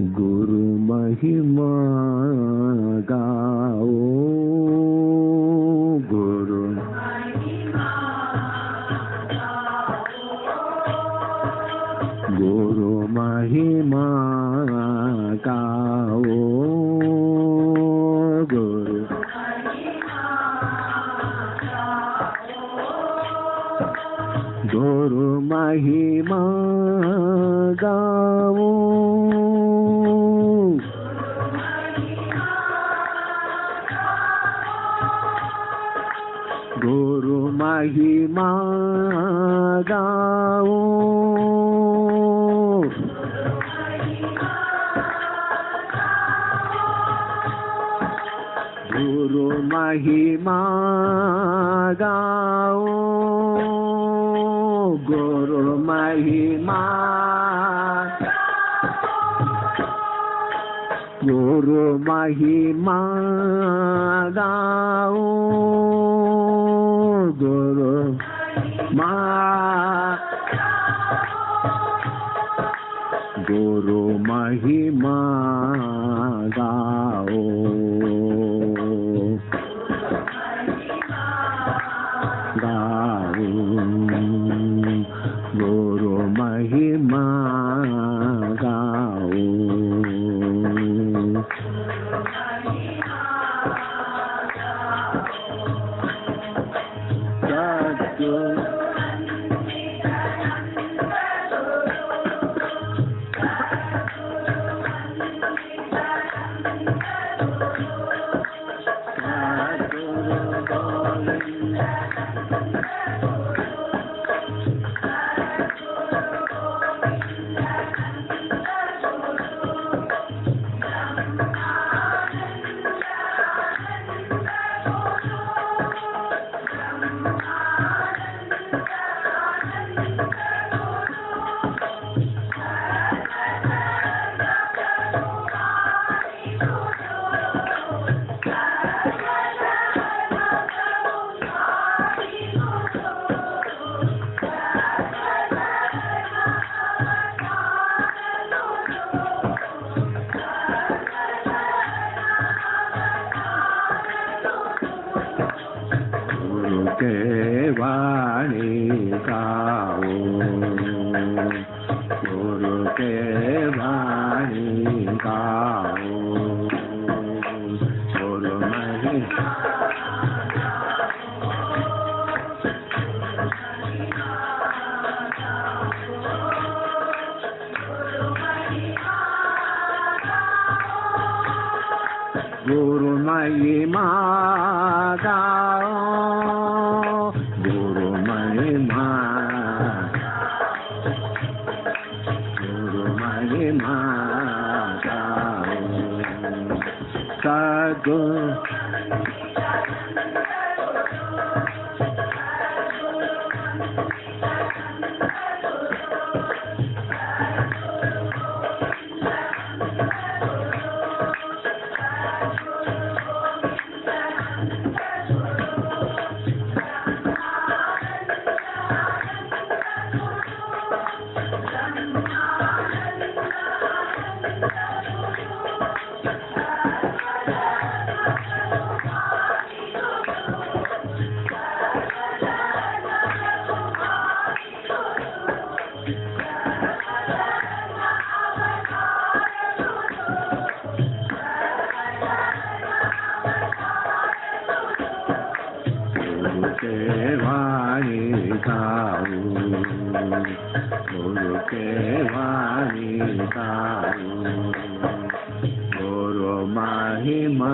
गुरु महिमा गाओ, गुरु गुरु महिमा गाओ, गुरु गुरु महिमा गाओ, गुरु महिमा गाओ, गुरु महिमा गाओ, गुरु महिमा गुरु महिमा गाओ, गुरु गुरु महिमा गाओ, गाओ गुरु महिमा गाओ, वाणी गाओ, गुरु के वाणी गाओ, गुरु महिमा गुरु महिमा गाओ, गुरु महिमा गाओ, सद्गुरु के वाणी गाओ, गुरु के वाणी गाओ, गुरु महिमा